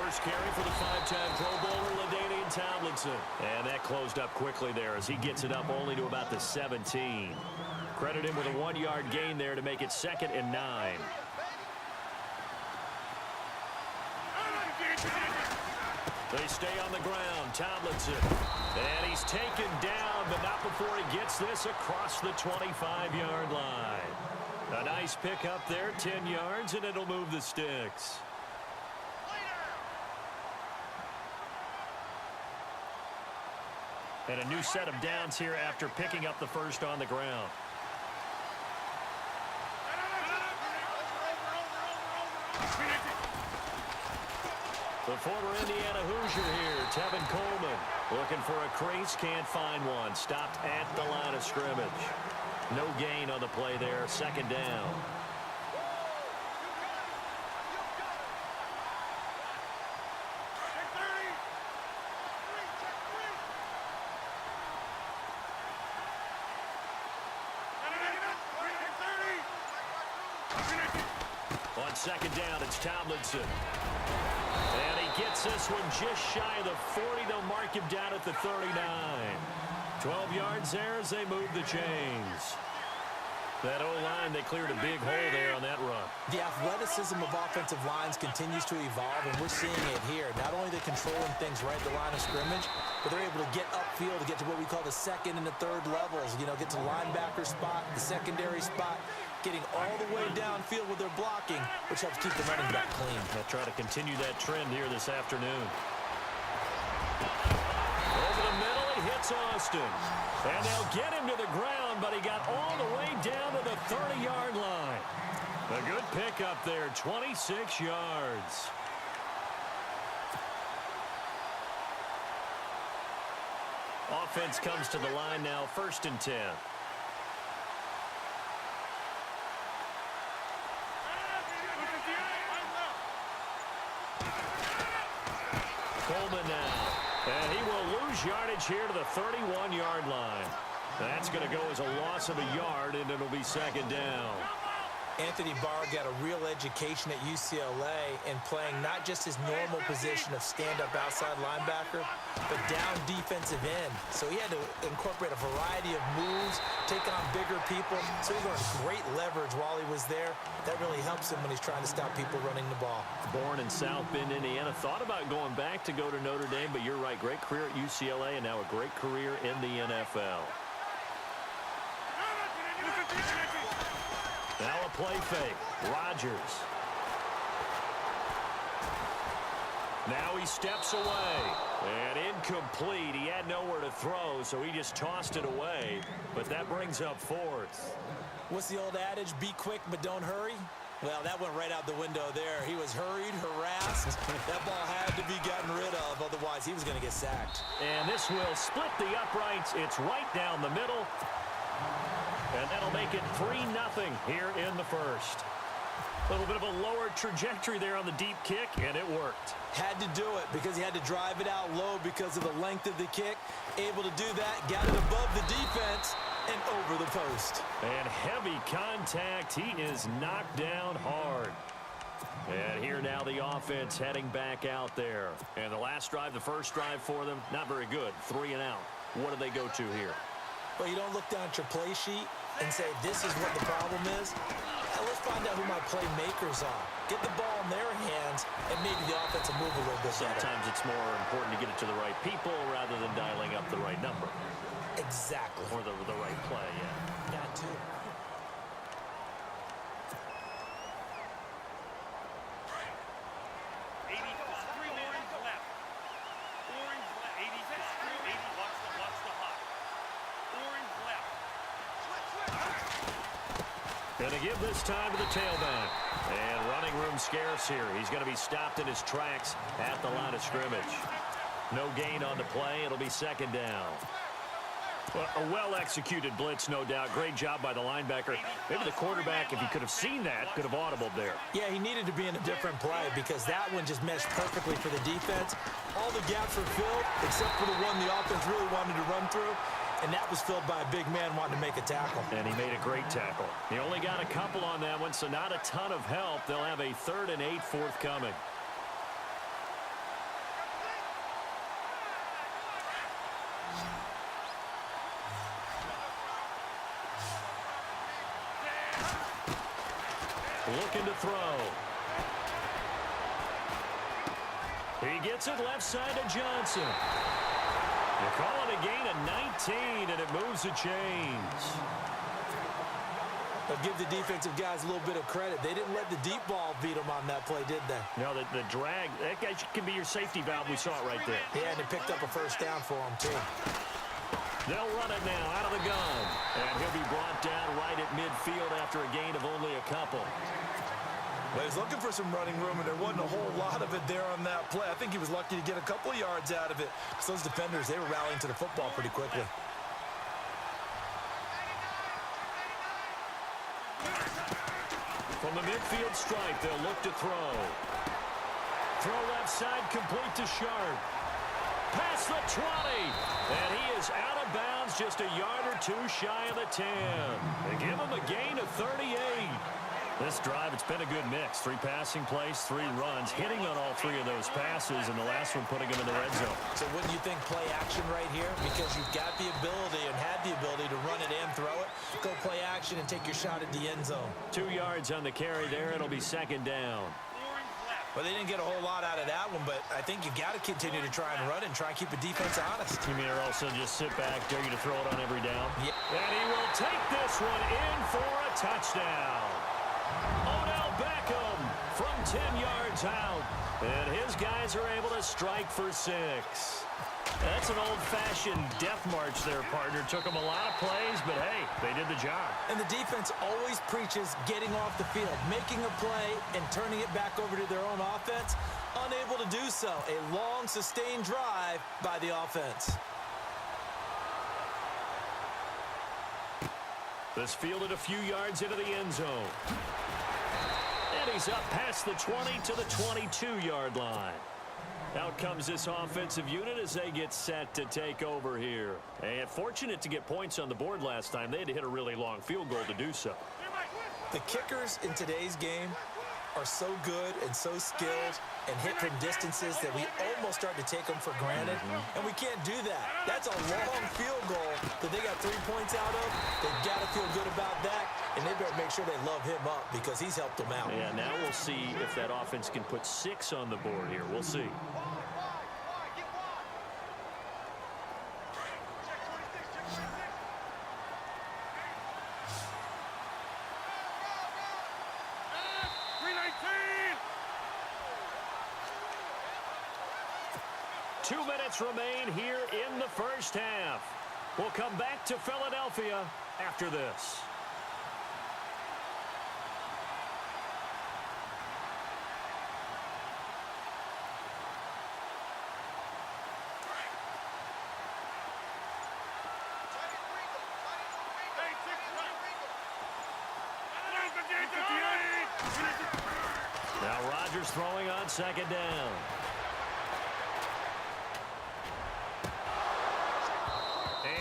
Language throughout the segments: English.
first carry for the five-time Pro Bowler, LaDainian Tomlinson. And that closed up quickly there as he gets it up only to about the 17. Credit him with a 1-yard gain there to make it 2nd and 9. They stay on the ground. Tomlinson. And he's taken down, but not before he gets this across the 25-yard line. A nice pickup there, 10 yards, and it'll move the sticks. And a new set of downs here after picking up the first on the ground. The former Indiana Hoosier here, Tevin Coleman, looking for a crease, can't find one. Stopped at the line of scrimmage. No gain on the play there, 2nd down. On 2nd down, it's Tomlinson. And he gets this one just shy of the 40. They'll mark him down at the 39. 12 yards there as they move the chains. That O-line, they cleared a big hole there on that run. The athleticism of offensive lines continues to evolve, and we're seeing it here. Not only are they controlling things right at the line of scrimmage, but they're able to get upfield to get to what we call the 2nd and the 3rd levels. You know, get to linebacker spot, the secondary spot, getting all the way downfield with their blocking, which helps keep the running back clean. They'll try to continue that trend here this afternoon. Over the middle, he hits Austin. And they'll get him to the ground, but he got all the way down to the 30-yard line. A good pickup there, 26 yards. Offense comes to the line now, 1st and 10. Coleman now. And he will lose yardage here to the 31-yard line. That's going to go as a loss of a yard, and it'll be 2nd down. Anthony Barr got a real education at UCLA in playing not just his normal position of stand-up outside linebacker, but down defensive end. So he had to incorporate a variety of moves, take on bigger people. So he learned great leverage while he was there. That really helps him when he's trying to stop people running the ball. Born in South Bend, Indiana. Thought about going back to go to Notre Dame, but you're right. Great career at UCLA and now a great career in the NFL. Now a play fake. Rodgers. Now he steps away. And incomplete. He had nowhere to throw, so he just tossed it away. But that brings up 4th. What's the old adage? Be quick, but don't hurry? Well, that went right out the window there. He was hurried, harassed. That ball had to be gotten rid of, otherwise he was going to get sacked. And this will split the uprights. It's right down the middle. And that'll make it 3-0 here in the first. A little bit of a lower trajectory there on the deep kick, and it worked. Had to do it because he had to drive it out low because of the length of the kick. Able to do that, got it above the defense and over the post. And heavy contact. He is knocked down hard. And here now the offense heading back out there. And the last drive, the first drive for them, not very good. 3 and out. What do they go to here? Well, you don't look down at your play sheet and say, this is what the problem is. Now let's find out who my playmakers are. Get the ball in their hands, and maybe the offense will move a little bit better. Sometimes it's more important to get it to the right people rather than dialing up the right number. Exactly. Or the right play, yeah. That too. Going to give this time to the tailback. And running room scarce here. He's going to be stopped in his tracks at the line of scrimmage. No gain on the play. It'll be 2nd down. Well, a well-executed blitz, no doubt. Great job by the linebacker. Maybe the quarterback, if he could have seen that, could have audibled there. Yeah, he needed to be in a different play because that one just meshed perfectly for the defense. All the gaps were filled except for the one the offense really wanted to run through. And that was filled by a big man wanting to make a tackle. And he made a great tackle. He only got a couple on that one, so not a ton of help. They'll have a 3rd and 8 forthcoming. Looking to throw. He gets it left side to Johnson. They call it a gain of 19, and it moves the chains. But give the defensive guys a little bit of credit. They didn't let the deep ball beat them on that play, did they? No, the drag, that guy can be your safety valve. We saw it right there. Yeah, and it picked up a first down for him, too. They'll run it now out of the gun. And he'll be brought down right at midfield after a gain of only a couple. Well, he's looking for some running room, and there wasn't a whole lot of it there on that play. I think he was lucky to get a couple of yards out of it. So those defenders, they were rallying to the football pretty quickly. From the midfield stripe, they'll look to throw. Throw left side, complete to Sharp. Past the 20. And he is out of bounds, just a yard or two shy of the 10. They give him a gain of 38. This drive, it's been a good mix. 3 passing plays, 3 runs, hitting on all 3 of those passes, and the last one putting him in the red zone. So wouldn't you think play action right here? Because you've got the ability and had the ability to run it and throw it. Go play action and take your shot at the end zone. 2 yards on the carry there. It'll be second down. Well, they didn't get a whole lot out of that one, but I think you got to continue to try and run and try and keep the defense honest. You mean also just sit back, dare you to throw it on every down? Yeah. And he will take this one in for a touchdown. Odell Beckham from 10 yards out. And his guys are able to strike for 6. That's an old-fashioned death march there, partner. Took them a lot of plays, but hey, they did the job. And the defense always preaches getting off the field, making a play and turning it back over to their own offense. Unable to do so. A long, sustained drive by the offense. This fielded a few yards into the end zone. And he's up past the 20 to the 22-yard line. Out comes this offensive unit as they get set to take over here. And fortunate to get points on the board last time. They had to hit a really long field goal to do so. The kickers in today's game are so good and so skilled and hit from distances that we almost start to take them for granted. And we can't do that. That's a long field goal that they got 3 points out of. They've got to feel good about that, and they better make sure they love him up because he's helped them out. Yeah, now we'll see if that offense can put 6 on the board here. We'll see. Two minutes remain here in the first half. We'll come back to Philadelphia after this. Now Rodgers throwing on second down.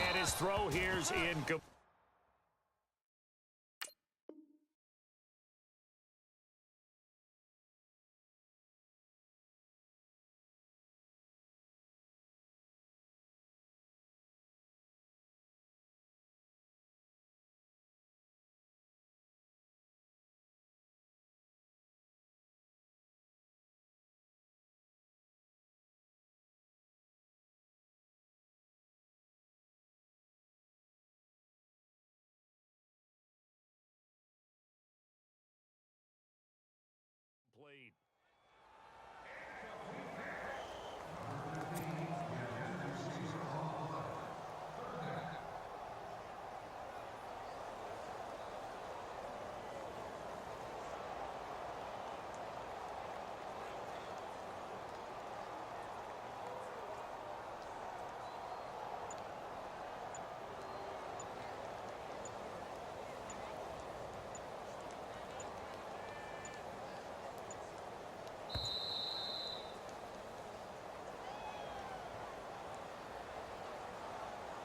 And his throw here's incomplete.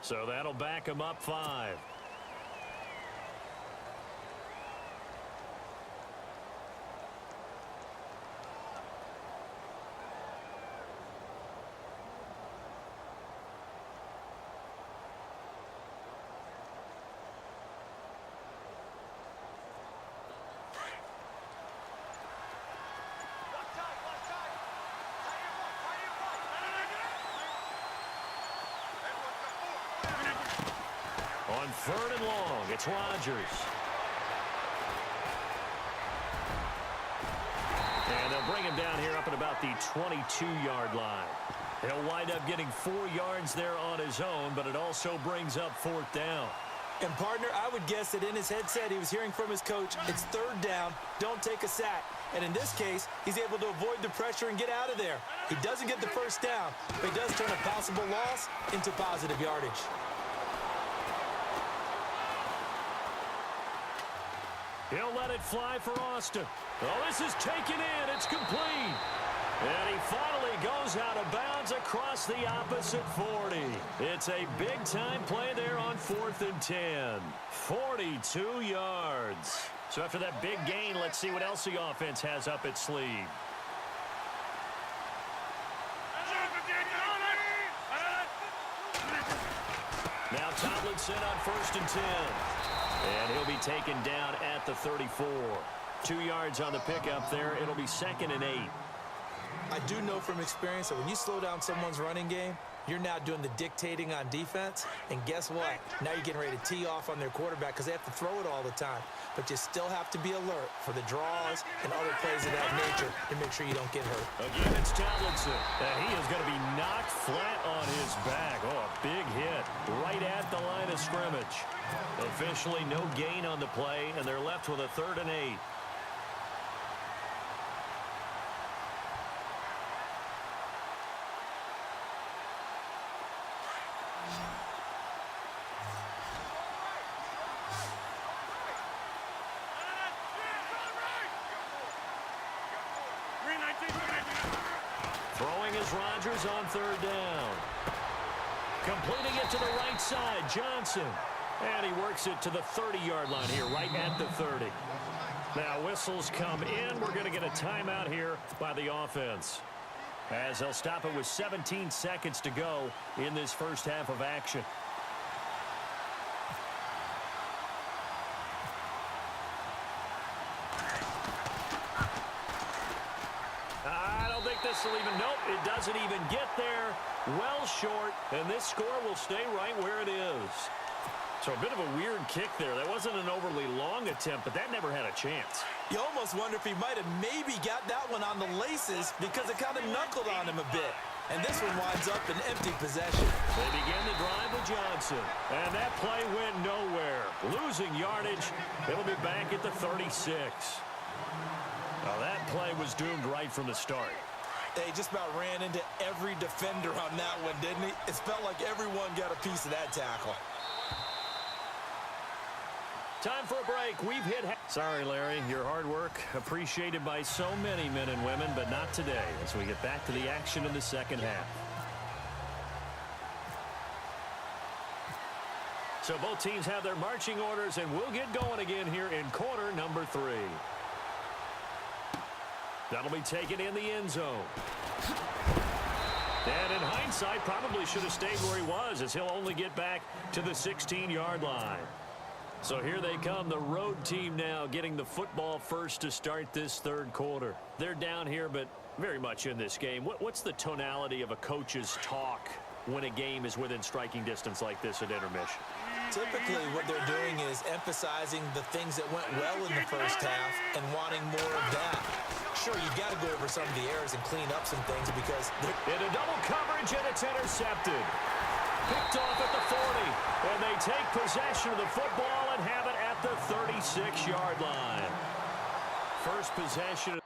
So that'll back him up 5. On 3rd and long, it's Rodgers. And they'll bring him down here up at about the 22-yard line. He'll wind up getting 4 yards there on his own, but it also brings up 4th down. And, partner, I would guess that in his headset he was hearing from his coach, it's 3rd down, don't take a sack. And in this case, he's able to avoid the pressure and get out of there. He doesn't get the 1st down, but he does turn a possible loss into positive yardage. He'll let it fly for Austin. Oh, this is taken in. It's complete. And he finally goes out of bounds across the opposite 40. It's a big-time play there on 4th and 10. 42 yards. So after that big gain, let's see what else the offense has up its sleeve. Now Tomlinson on 1st and 10. And he'll be taken down at the 34. 2 yards on the pickup there. It'll be 2nd and 8. I do know from experience that when you slow down someone's running game, you're now doing the dictating on defense. And guess what? Now you're getting ready to tee off on their quarterback because they have to throw it all the time. But you still have to be alert for the draws and other plays of that nature to make sure you don't get hurt. Again, it's Tomlinson. And he is going to be knocked flat on his back. Oh, a big hit right at the line of scrimmage. Officially no gain on the play, and they're left with a 3rd and 8. Throwing is Rodgers on 3rd down. Completing it to the right side, Johnson. And he works it to the 30-yard line here, right at the 30. Now whistles come in. We're going to get a timeout here by the offense, as they'll stop it with 17 seconds to go in this first half of action. I don't think this will even, nope, it doesn't even get there. Well short, and this score will stay right where it is. So a bit of a weird kick there. That wasn't an overly long attempt, but that never had a chance. You almost wonder if he might have maybe got that one on the laces because it kind of knuckled on him a bit. And this one winds up in empty possession. They begin the drive with Johnson. And that play went nowhere. Losing yardage. It'll be back at the 36. Now that play was doomed right from the start. They just about ran into every defender on that one, didn't he? It felt like everyone got a piece of that tackle. Time for a break. We've hit... Sorry, Larry. Your hard work appreciated by so many men and women, but not today as we get back to the action in the second half. So both teams have their marching orders, and we'll get going again here in quarter number 3. That'll be taken in the end zone. And in hindsight, probably should have stayed where he was, as he'll only get back to the 16-yard line. So here they come, the road team now getting the football first to start this third quarter. They're down here, but very much in this game. What's the tonality of a coach's talk when a game is within striking distance like this at intermission? Typically, what they're doing is emphasizing the things that went well in the first half and wanting more of that. Sure, you got to go over some of the errors and clean up some things because... In a double coverage, and it's intercepted. Picked off at the 40, and they take possession of the football and have it at the 36-yard line. First possession.